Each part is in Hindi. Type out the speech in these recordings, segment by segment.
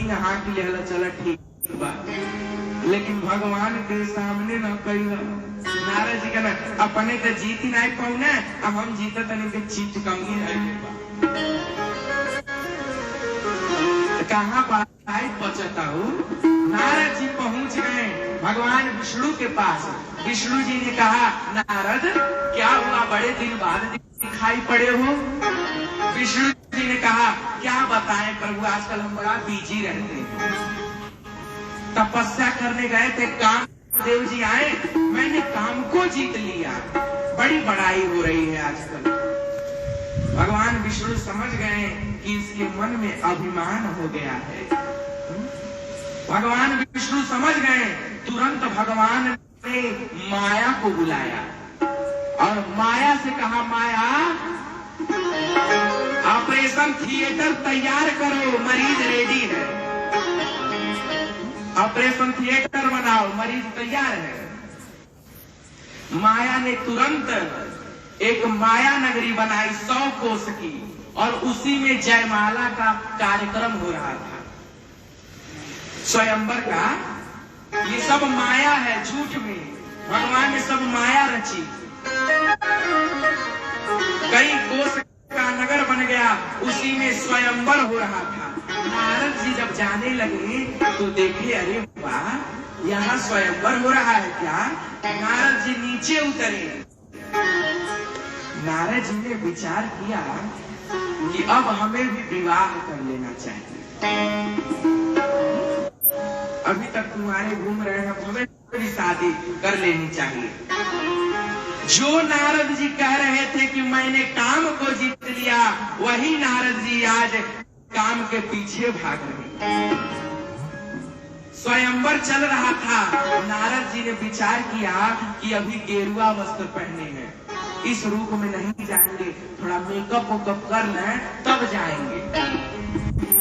तीन हाथ लेला चला ठीक बा, लेकिन भगवान के सामने न कही। नारद जी कहना अपने तो जीत ही नहीं पाऊना, अब हम जीते तनी के चीट कम ही नहीं कहाँ पाई पहुंचता हूँ। नारद जी पहुंच गए भगवान विष्णु के पास। विष्णु जी ने कहा नारद क्या हुआ, बड़े दिन बाद दिखाई पड़े हो। विष्णु जी ने कहा क्या बताएं प्रभु, आजकल हम बड़ा बिजी रहते हैं, तपस्या करने गए थे, काम देव जी आए, मैंने काम को जीत लिया, बड़ी बड़ाई हो रही है आजकल। भगवान विष्णु समझ गए कि इसके मन में अभिमान हो गया है। भगवान विष्णु समझ गए, तुरंत भगवान ने माया को बुलाया और माया से कहा माया ऑपरेशन थिएटर तैयार करो, मरीज रेडी है, ऑपरेशन थिएटर बनाओ, मरीज तैयार है। माया ने तुरंत एक माया नगरी बनाई 100 कोस की, और उसी में जयमाला का कार्यक्रम हो रहा था, स्वयंवर का। ये सब माया है, झूठ में भगवान ने सब माया रची। कई कोस का नगर बन गया, उसी में स्वयंवर हो रहा था। नारद जी जब जाने लगे तो देखे अरे वाह, यहाँ स्वयंवर हो रहा है क्या। नारद जी नीचे उतरे। नारद जी ने विचार किया कि अब हमें भी विवाह कर लेना चाहिए। अभी तक तुम्हारे घूम रहे हैं, हमें भी शादी कर लेनी चाहिए। जो नारद जी कह रहे थे कि मैंने काम को जीत लिया, वही नारद जी आज काम के पीछे भाग रहे। स्वयंवर चल रहा था, नारद जी ने विचार किया कि अभी गेरुआ वस्त्र पहने हैं, इस रूप में नहीं जाएंगे, थोड़ा मेकअप वेकअप कर लें तब जाएंगे,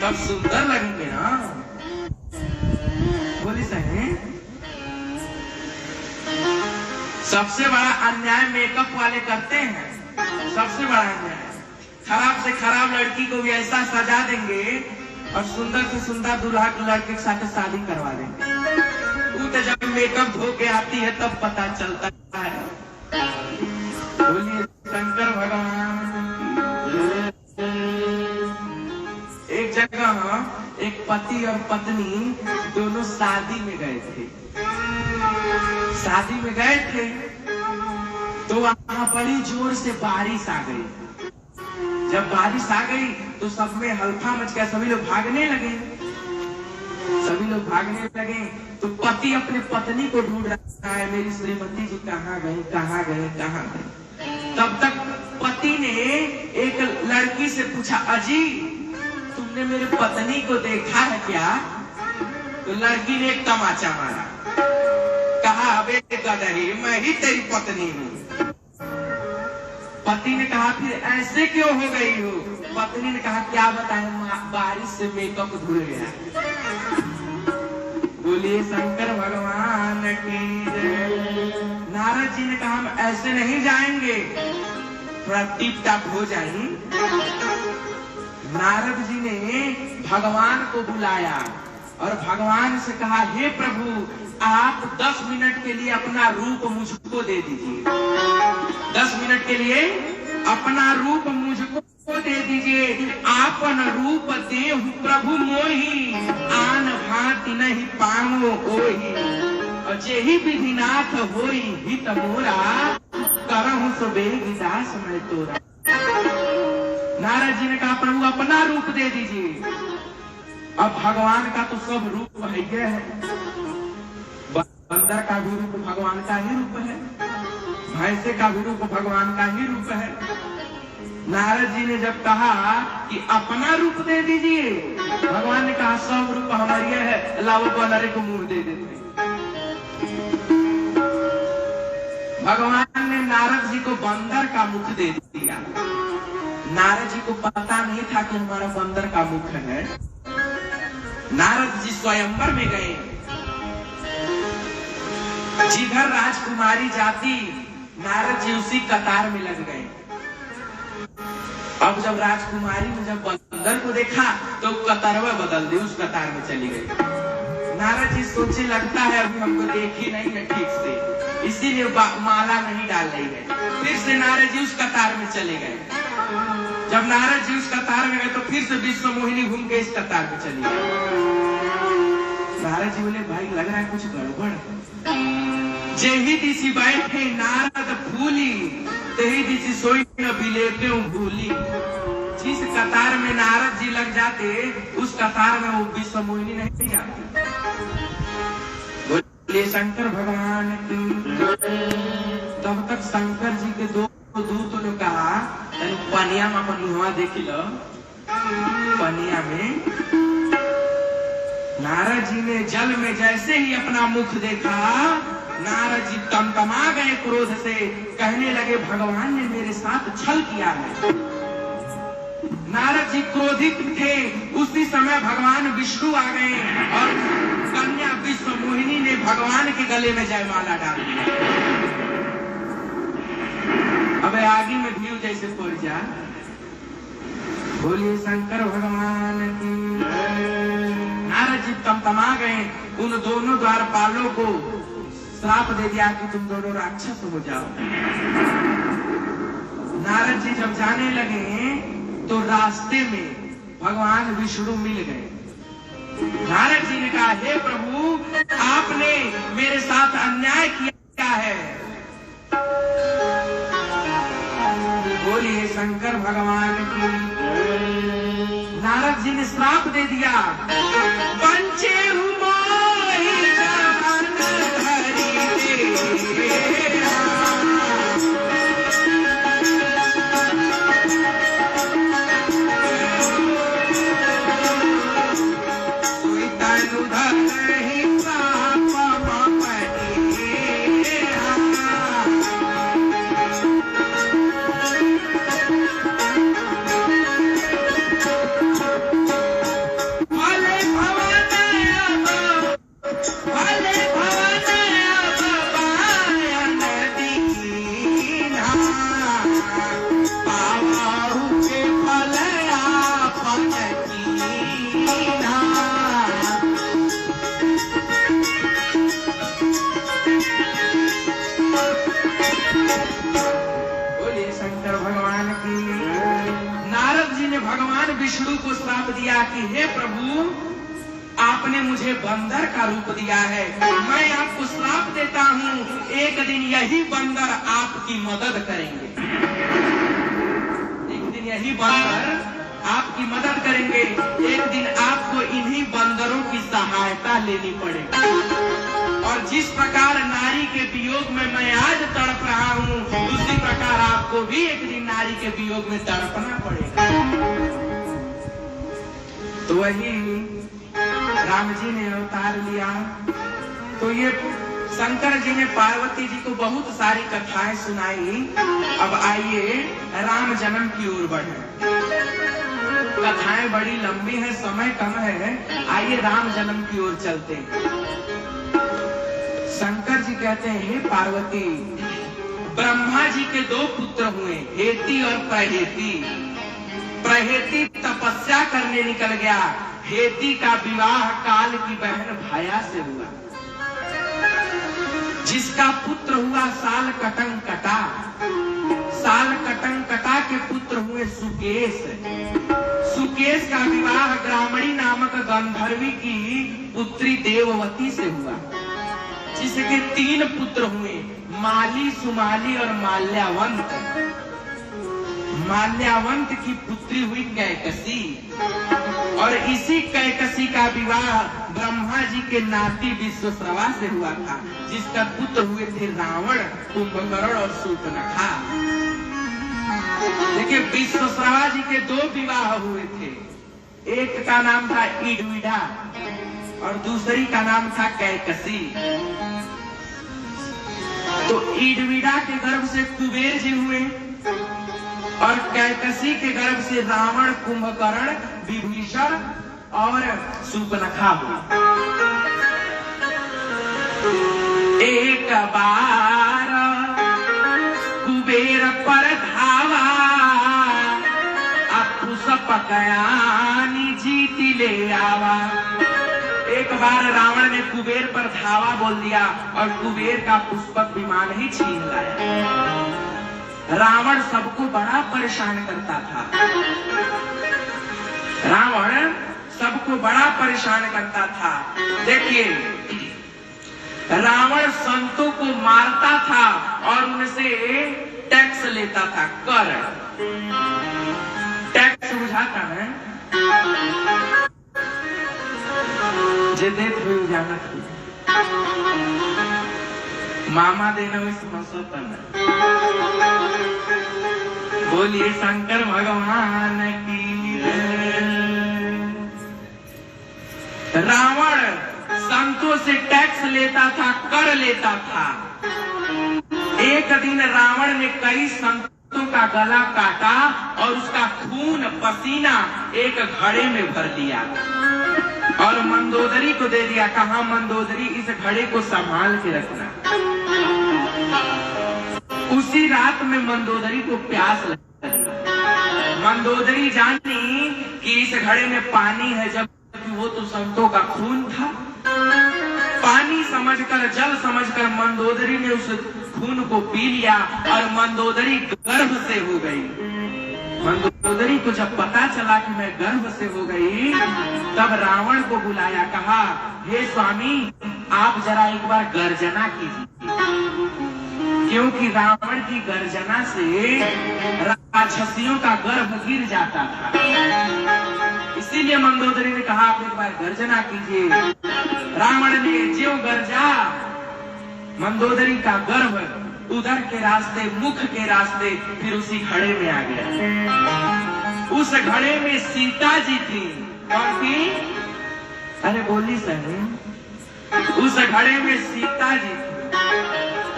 तब सुंदर लगेंगे ना। बोली सही। सबसे बड़ा अन्याय मेकअप वाले करते हैं, सबसे बड़ा अन्याय। खराब से खराब लड़की को भी ऐसा सजा देंगे और सुंदर से सुंदर दूल्हा के लड़के के साथ शादी करवा देंगे। वो तो जब मेकअप धो के आती है तब पता चलता है। बोलिए शंकर भगवान। एक जगह एक पति और पत्नी दोनों शादी में गए थे। शादी में गए थे तो वहां बड़ी जोर से बारिश आ गई। जब बारिश आ गई तो सब में हल्फा मच गया, सभी लोग भागने लगे। सभी लोग भागने लगे तो पति अपने पत्नी को ढूंढ रहा है, मेरी श्रीमती जी कहाँ गई, कहाँ गई, कहाँ गई। तब तक पति ने एक लड़की से पूछा अजी तुमने मेरे पत्नी को देखा है क्या। तो लड़की ने एक तमाचा मारा, कहा अबे गदही मैं ही तेरी पत्नी हूँ। पति ने कहा फिर ऐसे क्यों हो गई हो। पत्नी ने कहा क्या बताएं, बारिश से मेकअप धुल गया। बोलिए शंकर भगवान की जय। नारद जी ने कहा हम ऐसे नहीं जाएंगे, थोड़ा टिप टाप हो जाए। नारद जी ने भगवान को बुलाया और भगवान से कहा हे प्रभु आप 10 मिनट के लिए अपना रूप मुझको दे दीजिए। 10 मिनट के लिए अपना रूप मुझको दे दीजिए। आपन रूप देहु प्रभु मोही, आन भांति नहीं पाऊं ओही। और जेहि विधिनाथ होई हित मोरा, करहु सो बेगिदास मैं तोरा। नारद जी ने कहा प्रभु अपना रूप दे दीजिए। अब भगवान का तो सब रूप है, बंदर का भी रूप भगवान का ही रूप है, भैंसे का भी रूप भगवान का ही रूप है। नारद जी ने जब कहा कि अपना रूप दे दीजिए, भगवान ने कहा सब रूप हमारी है, लाओ बनरे को मुंह दे देते। भगवान ने नारद जी को बंदर का मुख दे दिया। नारद जी को पता नहीं था कि हमारा बंदर का मुख है। नारद जी स्वयंवर में गए, जिधर राजकुमारी जाती नारद जी उसी कतार में लग गए। अब जब राजकुमारी में जब बंदर को देखा तो कतारवा बदल दी, उस कतार में चली गई। नारद जी सोचे लगता है अभी हमको देखी नहीं है ठीक से, इसीलिए माला नहीं डाल रही है। फिर से नारद जी उस कतार में चले गए। जब नारद जी उस कतार में गए तो फिर से विश्व मोहिनी घूम के इस कतार में चली गई। नारद जी बोले भाई लग रहा है कुछ गड़बड़ है। जेही दिसी बैठे नारद फूली, तेही दिसी सोई न बिलेते भूली। जिस कतार में नारद जी लग जाते उस कतार में वो विश्व मोहिनी नहीं जाती। बोले शंकर भगवान की। तब तक शंकर जी के दो दूतों ने कहा पनिया में अपन मुहवा देख लो। पनिया में नारद जी ने जल में जैसे ही अपना मुख देखा, नारद जी तमतमा गए क्रोध से, कहने लगे भगवान ने मेरे साथ छल किया है। नारद जी क्रोधित थे, उसी समय भगवान विष्णु आ गए और कन्या विश्व मोहिनी ने भगवान के गले में जयमाला डाल दी। अब आगे में भी जैसे पड़ जा। बोलिए शंकर भगवान की। नारद जी तमतमा गए, उन दोनों द्वारपालों को श्राप दे दिया कि तुम दोनों राक्षस हो जाओ। नारद जी जब जाने लगे तो रास्ते में भगवान विष्णु मिल गए। नारद जी ने कहा हे प्रभु आपने मेरे साथ अन्याय किया है। बोलिए शंकर भगवान की। नारद जी ने श्राप दे दिया, पंचे विष्णु को श्राप दिया कि हे प्रभु आपने मुझे बंदर का रूप दिया है, मैं आपको श्राप देता हूँ, एक दिन यही बंदर आपकी मदद करेंगे। एक दिन यही बंदर आपकी मदद करेंगे, एक दिन आपको इन्हीं बंदरों की सहायता लेनी पड़ेगी। और जिस प्रकार नारी के वियोग में मैं आज तड़प रहा हूँ, उसी प्रकार आपको भी एक दिन नारी के वियोग में तड़पना पड़ेगा। तो वही राम जी ने अवतार लिया। तो ये शंकर जी ने पार्वती जी को बहुत सारी कथाएं सुनाई। अब आइए राम जन्म की ओर बढ़े। कथाएं बड़ी लंबी है, समय कम है, आइए राम जन्म की ओर चलते हैं। शंकर जी कहते हैं हे पार्वती, ब्रह्मा जी के दो पुत्र हुए, हेती और प्रहेती। प्रहेती तपस्या करने निकल गया, हेती का विवाह काल की बहन भाया से हुआ, जिसका पुत्र हुआ साल कटंग कटा। साल कटंग कटा के पुत्र हुए सुकेश। सुकेश का विवाह ग्रामणी नामक गंधर्वी की पुत्री देववती से हुआ, जिसके 3 पुत्र हुए, माली, सुमाली और माल्यावंत। माल्यावंत की पुत्री हुई कैकसी, और इसी कैकसी का विवाह ब्रह्मा जी के नाती विश्वश्रवा से हुआ था, जिसका पुत्र हुए थे रावण, कुंभकर्ण और शूर्पणखा। देखिए विश्वश्रवा जी के 2 विवाह हुए थे, एक का नाम था ईडविडा और दूसरी का नाम था कैकसी। तो ईडविडा के गर्भ से कुबेर जी हुए और कैकसी के गर्भ से रावण, कुंभकर्ण, विभीषण और शूर्पणखा हुई। एक बार कुबेर पर धावा, पुष्प पकयानी जीती ले आवा। एक बार रावण ने कुबेर पर धावा बोल दिया और कुबेर का पुष्पक विमान ही छीन लाया। रावण सबको बड़ा परेशान करता था। रावण सबको बड़ा परेशान करता था। देखिए, रावण संतों को मारता था और उनसे टैक्स लेता था, कर। टैक्स बुझाता है जे देख हुई जानत हुई मामा देना हुई समझता है। बोलिए शंकर भगवान की। रावण संतों से टैक्स लेता था, कर लेता था। एक दिन रावण ने कई संतों का गला काटा और उसका खून पसीना एक घड़े में भर दिया और मंदोदरी को दे दिया। कहा, मंदोदरी इस घड़े को संभाल के रखना। उसी रात में मंदोदरी को प्यास लगी। मंदोदरी जानी कि इस घड़े में पानी है, जब वो तो संतों का खून था। पानी समझकर, जल समझकर मंदोदरी ने उस खून को पी लिया और मंदोदरी गर्भ से हो गई। मंदोदरी को जब पता चला कि मैं गर्भ से हो गई, तब रावण को बुलाया। कहा, हे स्वामी, आप जरा एक बार गर्जना कीजिए, क्योंकि रावण की गर्जना से राक्षसियों का गर्भ गिर जाता था। इसीलिए मंदोदरी ने कहा, आप एक बार गर्जना कीजिए। रावण ने ज्यों गर्जा, मंदोदरी का गर्भ उदर के रास्ते, मुख के रास्ते फिर उसी घड़े में आ गया। उस घड़े में सीता जी थी। कौन थी? अरे बोली सही। उस घड़े में सीता जी थी।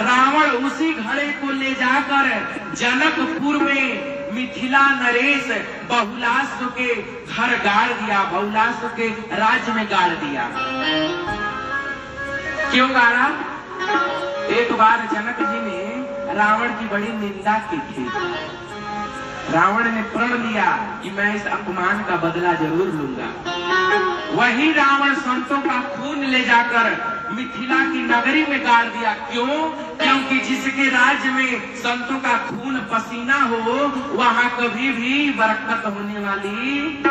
रावण उसी घड़े को ले जाकर जनकपुर में मिथिला नरेश बहुलास्व के घर गाड़ दिया, बहुलास्व के राज्य में गाड़ दिया। क्यों गाड़ा? एक बार जनक जी ने रावण की बड़ी निंदा की थी। रावण ने प्रण लिया कि मैं इस अपमान का बदला जरूर लूंगा। वही रावण संतों का खून ले जाकर मिथिला की नगरी में गाड़ दिया। क्यों? क्योंकि जिसके राज्य में संतों का खून पसीना हो, वहां कभी भी बरकत होने वाली।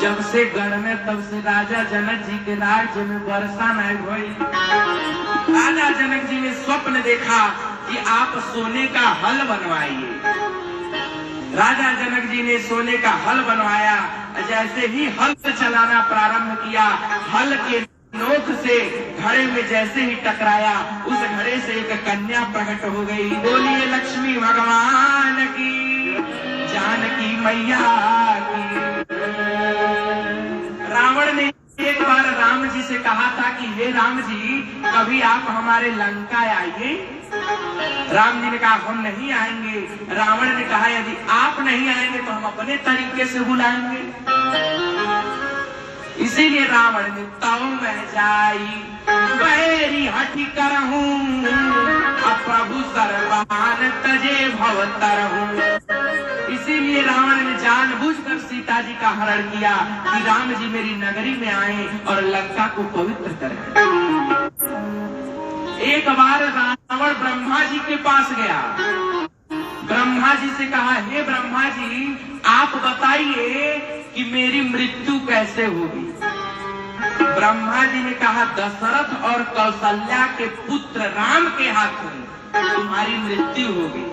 जब से गढ़ में, तब से राजा जनक जी के राज्य में वर्षा नहीं हुई। राजा जनक जी ने स्वप्न देखा कि आप सोने का हल बनवाइए। राजा जनक जी ने सोने का हल बनवाया। जैसे ही हल चलाना प्रारंभ किया, हल के नोक से घड़े में जैसे ही टकराया, उस घड़े से एक कन्या प्रकट हो गई। बोलिए लक्ष्मी भगवान की, जानकी मैया की। रावण ने एक बार राम जी से कहा था कि हे राम जी, कभी आप हमारे लंका आइए। राम जी ने कहा, हम नहीं आएंगे। रावण ने कहा, यदि आप नहीं आएंगे तो हम अपने तरीके से बुलाएंगे। इसीलिए रावण ने तव मैं जाई बैरी हठी करहूं, प्रभु सर्वान तजे भवतरहूं। इसीलिए रावण ने जानबूझकर सीता जी का हरण किया कि राम जी मेरी नगरी में आए और लंका को पवित्र करें। एक बार रावण ब्रह्मा जी के पास गया। ब्रह्मा जी से कहा, हे ब्रह्मा जी, आप बताइए कि मेरी मृत्यु कैसे होगी। ब्रह्मा जी ने कहा, दशरथ और कौशल्या के पुत्र राम के हाथों तुम्हारी मृत्यु होगी।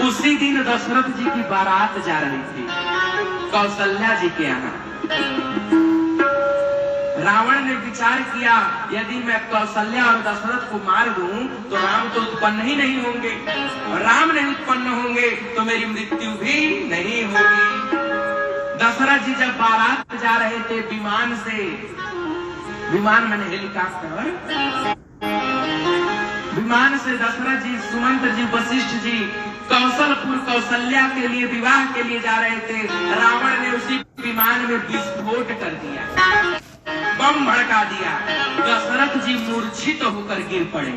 उसी दिन दशरथ जी की बारात जा रही थी कौशल्या जी के यहाँ। रावण ने विचार किया, यदि मैं कौशल्या और दशरथ को मार दूं तो राम तो उत्पन्न ही नहीं होंगे, और राम नहीं उत्पन्न होंगे तो मेरी मृत्यु भी नहीं होगी। दशरथ जी जब बारात जा रहे थे विमान से, विमान मैंने हेलीकॉप्टर, विमान से दशरथ जी, सुमंत्र जी, वशिष्ठ जी कौशलपुर कौशल्या के लिए विवाह के लिए जा रहे थे। रावण ने उसी विमान में विस्फोट कर दिया, बम भड़का दिया। दशरथ जी मूर्छित होकर गिर पड़े।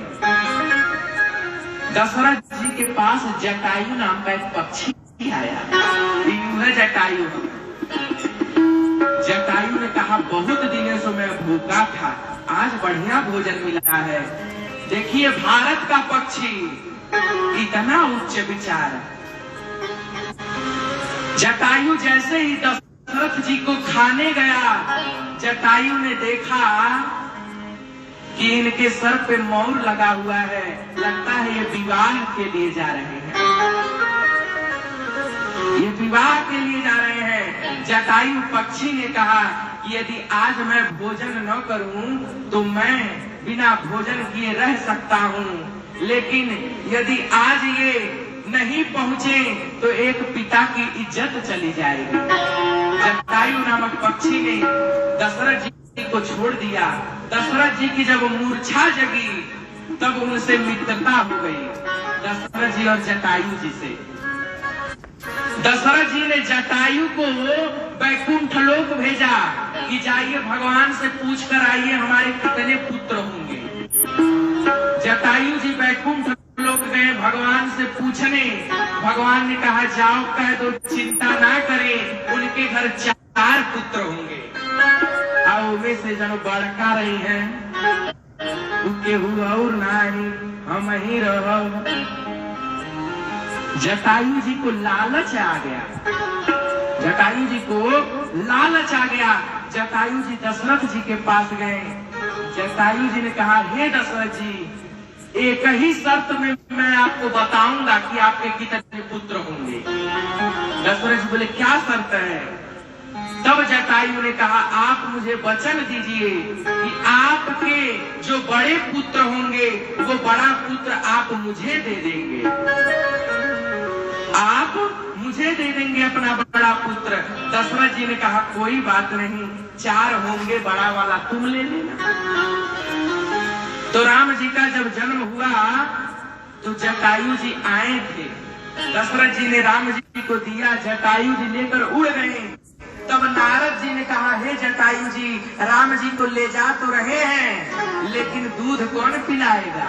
दशरथ जी के पास जटायु नाम का एक पक्षी ही आया। है जटायु। जटायु ने कहा बहुत दिनों से मैं भूखा था, आज बढ़िया भोजन मिला है। देखिए भारत का पक्षी, इतना उच्च विचार। जटायु जैसे ही दशरथ जी को खाने गया, जटायु ने देखा कि इनके सर पे मोर लगा हुआ है, लगता है ये विवाह के लिए जा रहे हैं, ये विवाह के लिए जा रहे हैं। जटायु पक्षी ने कहा कि यदि आज मैं भोजन न करूं तो मैं बिना भोजन किए रह सकता हूं, लेकिन यदि आज ये नहीं पहुंचे तो एक पिता की इज्जत चली जाएगी। जटायु नामक पक्षी ने दशरथ जी को छोड़ दिया। दशरथ जी की जब मूर्छा जगी तब उनसे मित्रता हो गई, दशरथ जी और जटायु जी से। दशरथ जी ने जटायु को वैकुंठ लोक भेजा कि जाइए भगवान से पूछ कर आइए हमारे कितने पुत्र होंगे। जटायु जी वैकुंठ लोक गए भगवान से पूछने। भगवान ने कहा जाओ कह दो चिंता ना करें, उनके घर 4 पुत्र होंगे। और वे से जन बड़का रही है उनके हुआ और नहीं, हम ही रहो। जटायु जी को लालच आ गया, जटायु जी को लालच आ गया। जटायु जी दशरथ जी के पास गए। जटायु जी ने कहा हे दशरथ जी, एक ही शर्त में मैं आपको बताऊंगा कि आपके कितने पुत्र होंगे। दशरथ जी बोले क्या शर्त है? तब जटायु ने कहा आप मुझे वचन दीजिए कि आपके जो बड़े पुत्र होंगे वो बड़ा पुत्र आप मुझे दे देंगे, आप मुझे दे देंगे अपना बड़ा पुत्र। दशरथ जी ने कहा कोई बात नहीं, 4 होंगे, बड़ा वाला तुम ले लेना। तो राम जी का जब जन्म हुआ तो जटायु जी आए थे, दशरथ जी ने राम जी को दिया, जटायु जी लेकर उड़ गए। तब नारद जी ने कहा हे जटायु जी, राम जी को ले जा तो रहे हैं लेकिन दूध कौन पिलाएगा?